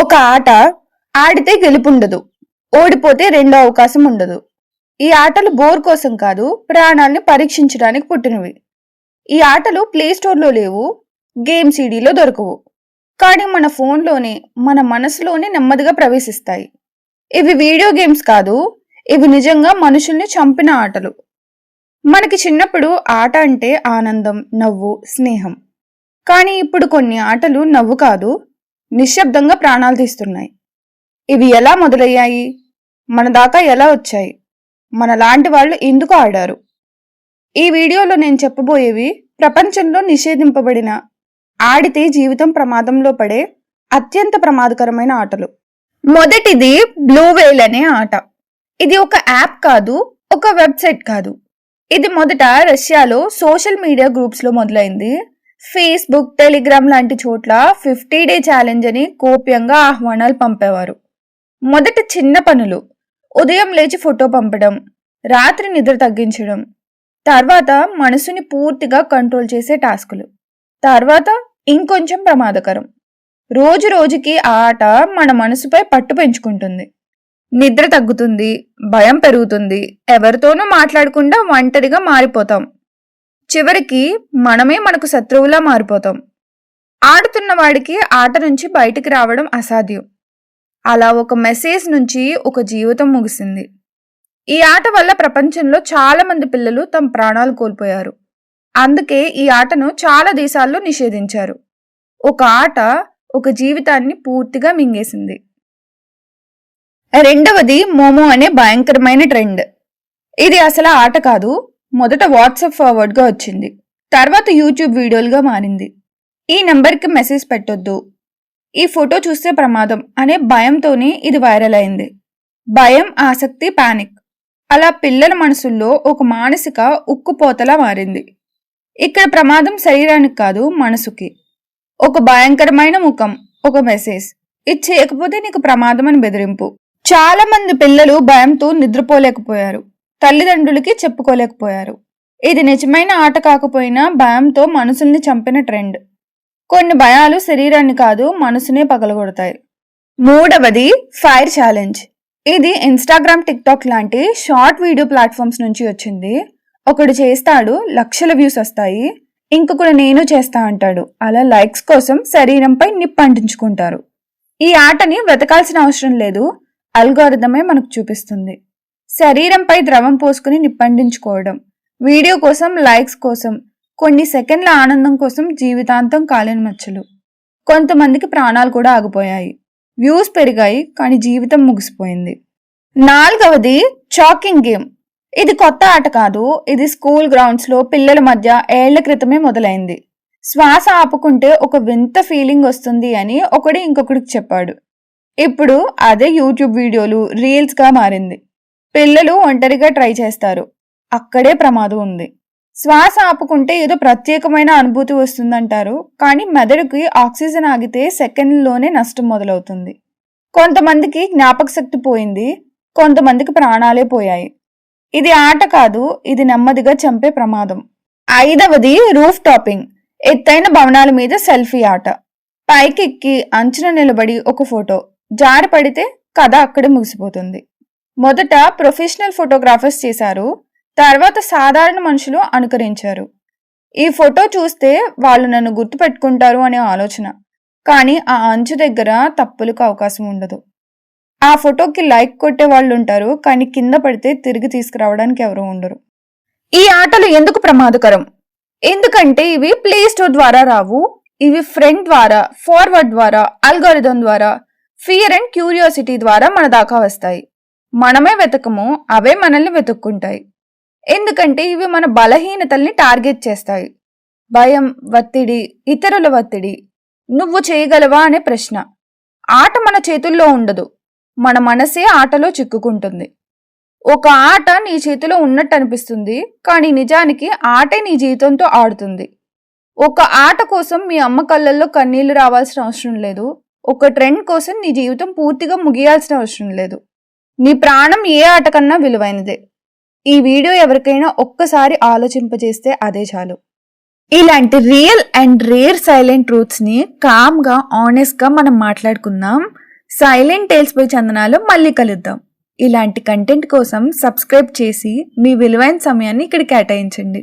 ఒక ఆట ఆడితే గెలుపుండదు, ఓడిపోతే రెండో అవకాశం ఉండదు. ఈ ఆటలు బోర్ కోసం కాదు, ప్రాణాల్ని పరీక్షించడానికి పుట్టినవి. ఈ ఆటలు ప్లే స్టోర్లో లేవు, గేమ్ సీడీలో దొరకవు. కానీ మన ఫోన్లోనే, మన మనసులోనే నెమ్మదిగా ప్రవేశిస్తాయి. ఇవి వీడియో గేమ్స్ కాదు, ఇవి నిజంగా మనుషుల్ని చంపిన ఆటలు. మనకి చిన్నప్పుడు ఆట అంటే ఆనందం, నవ్వు, స్నేహం. కానీ ఇప్పుడు కొన్ని ఆటలు నవ్వు కాదు, నిశ్శబ్దంగా ప్రాణాలు తీస్తున్నాయి. ఇవి ఎలా మొదలయ్యాయి? మన దాకా ఎలా వచ్చాయి? మన లాంటి వాళ్ళు ఎందుకు ఆడారు? ఈ వీడియోలో నేను చెప్పబోయేవి ప్రపంచంలో నిషేధింపబడిన, ఆడితే జీవితం ప్రమాదంలో పడే అత్యంత ప్రమాదకరమైన ఆటలు. మొదటిది బ్లూ వేల్ అనే ఆట. ఇది ఒక యాప్ కాదు, ఒక వెబ్సైట్ కాదు. ఇది మొదట రష్యాలో సోషల్ మీడియా గ్రూప్స్ లో మొదలైంది. ఫేస్బుక్, టెలిగ్రామ్ లాంటి చోట్ల 50 డే ఛాలెంజ్ అని గోప్యంగా ఆహ్వానాలు పంపేవారు. మొదట చిన్న పనులు, ఉదయం లేచి ఫోటో పంపడం, రాత్రి నిద్ర తగ్గించడం, తర్వాత మనసుని పూర్తిగా కంట్రోల్ చేసే టాస్కులు, తర్వాత ఇంకొంచెం ప్రమాదకరం. రోజు రోజుకి ఆ ఆట మన మనసుపై పట్టు పెంచుకుంటుంది. నిద్ర తగ్గుతుంది, భయం పెరుగుతుంది, ఎవరితోనూ మాట్లాడకుండా ఒంటరిగా మారిపోతాం. చివరికి మనమే మనకు శత్రువులా మారిపోతాం. ఆడుతున్న వాడికి ఆట నుంచి బయటికి రావడం అసాధ్యం. అలా ఒక మెసేజ్ నుంచి ఒక జీవితం ముగిసింది. ఈ ఆట వల్ల ప్రపంచంలో చాలా మంది పిల్లలు తమ ప్రాణాలు కోల్పోయారు. అందుకే ఈ ఆటను చాలా దేశాల్లో నిషేధించారు. ఒక ఆట ఒక జీవితాన్ని పూర్తిగా మింగేసింది. రెండవది మోమో అనే భయంకరమైన ట్రెండ్. ఇది అసలు ఆట కాదు, మొదట వాట్సాప్ ఫార్వర్డ్ గా వచ్చింది, తర్వాత యూట్యూబ్ వీడియోలుగా మారింది. ఈ నెంబర్కి మెసేజ్ పెట్టొద్దు, ఈ ఫోటో చూస్తే ప్రమాదం అనే భయంతోనే ఇది వైరల్ అయింది. భయం, ఆసక్తి, పానిక్ అలా పిల్లల మనసుల్లో ఒక మానసిక ఉక్కుపోతలా మారింది. ఇక్కడ ప్రమాదం శరీరానికి కాదు, మనసుకి. ఒక భయంకరమైన ముఖం, ఒక మెసేజ్, ఇది చేయకపోతే నీకు ప్రమాదం అని బెదిరింపు. చాలా మంది పిల్లలు భయంతో నిద్రపోలేకపోయారు, తల్లిదండ్రులకి చెప్పుకోలేకపోయారు. ఇది నిజమైన ఆట కాకపోయినా భయంతో మనసుల్ని చంపిన ట్రెండ్. కొన్ని భయాలు శరీరాన్ని కాదు, మనసునే పగలగొడతాయి. మూడవది ఫైర్ ఛాలెంజ్. ఇది ఇన్స్టాగ్రామ్, టిక్టాక్ లాంటి షార్ట్ వీడియో ప్లాట్ఫామ్స్ నుంచి వచ్చింది. ఒకడు చేస్తాడు, లక్షల వ్యూస్ వస్తాయి. ఇంకొకడు నేను చేస్తా అంటాడు. అలా లైక్స్ కోసం శరీరంపై నిప్పు అంటించుకుంటారు. ఈ ఆటని వెతకాల్సిన అవసరం లేదు, అల్గోరిథమే మనకు చూపిస్తుంది. శరీరంపై ద్రవం పోసుకుని నిప్పండించుకోవడం, వీడియో కోసం, లైక్స్ కోసం, కొన్ని సెకండ్ల ఆనందం కోసం జీవితాంతం కాలిన మచ్చలు. కొంతమందికి ప్రాణాలు కూడా ఆగిపోయాయి. వ్యూస్ పెరిగాయి, కానీ జీవితం ముగిసిపోయింది. నాలుగవది చాకింగ్ గేమ్. ఇది కొత్త ఆట కాదు, ఇది స్కూల్ గ్రౌండ్స్ లో పిల్లల మధ్య ఏళ్ల క్రితమే మొదలైంది. శ్వాస ఆపుకుంటే ఒక వింత ఫీలింగ్ వస్తుంది అని ఒకడు ఇంకొకడికి చెప్పాడు. ఇప్పుడు అదే యూట్యూబ్ వీడియోలు, రీల్స్ గా మారింది. పిల్లలు ఒంటరిగా ట్రై చేస్తారు, అక్కడే ప్రమాదం ఉంది. శ్వాస ఆపుకుంటే ఏదో ప్రత్యేకమైన అనుభూతి వస్తుందంటారు, కానీ మెదడుకి ఆక్సిజన్ ఆగితే సెకండ్లోనే నష్టం మొదలవుతుంది. కొంతమందికి జ్ఞాపక శక్తి పోయింది, కొంతమందికి ప్రాణాలే పోయాయి. ఇది ఆట కాదు, ఇది నెమ్మదిగా చంపే ప్రమాదం. ఐదవది రూఫ్ టాపింగ్. ఎత్తైన భవనాల మీద సెల్ఫీ ఆట. పైకెక్కి అంచున నిలబడి ఒక ఫోటో, జారి పడితే కథ అక్కడే ముగిసిపోతుంది. మొదట ప్రొఫెషనల్ ఫోటోగ్రాఫర్స్ చేశారు, తర్వాత సాధారణ మనుషులు అనుకరించారు. ఈ ఫోటో చూస్తే వాళ్ళు నన్ను గుర్తుపెట్టుకుంటారు అనే ఆలోచన, కానీ ఆ అంచు దగ్గర తప్పులకు అవకాశం ఉండదు. ఆ ఫోటోకి లైక్ కొట్టే వాళ్ళు ఉంటారు, కానీ కింద పడితే తిరిగి తీసుకురావడానికి ఎవరు ఉండరు. ఈ ఆటలు ఎందుకు ప్రమాదకరం? ఎందుకంటే ఇవి ప్లే స్టోర్ ద్వారా రావు, ఇవి ఫ్రెండ్ ద్వారా, ఫార్వర్డ్ ద్వారా, అల్గోరిథం ద్వారా, ఫియర్ అండ్ క్యూరియాసిటీ ద్వారా మన దాకా వస్తాయి. మనమే వెతకము, అవే మనల్ని వెతుక్కుంటాయి. ఎందుకంటే ఇవి మన బలహీనతల్ని టార్గెట్ చేస్తాయి. భయం, ఒత్తిడి, ఇతరుల ఒత్తిడి, నువ్వు చేయగలవా అనే ప్రశ్న. ఆట మన చేతుల్లో ఉండదు, మన మనసే ఆటలో చిక్కుకుంటుంది. ఒక ఆట నీ చేతిలో ఉన్నట్టు అనిపిస్తుంది, కానీ నిజానికి ఆటే నీ జీవితంతో ఆడుతుంది. ఒక ఆట కోసం మీ అమ్మ కళ్ళల్లో కన్నీళ్లు రావాల్సిన అవసరం లేదు, ఒక ట్రెండ్ కోసం నీ జీవితం పూర్తిగా ముగియాల్సిన అవసరం లేదు. నీ ప్రాణం ఏ ఆట కన్నా విలువైనదే. ఈ వీడియో ఎవరికైనా ఒక్కసారి ఆలోచింపజేస్తే అదే చాలు. ఇలాంటి real and rare silent truths ని కామ్ గా, ఆనెస్ట్ గా మనం మాట్లాడుకుందాం. సైలెంట్ టేల్స్ బై చందనాలో మళ్ళీ కలుద్దాం. ఇలాంటి కంటెంట్ కోసం సబ్స్క్రైబ్ చేసి మీ విలువైన సమయాన్ని ఇక్కడ కేటాయించండి.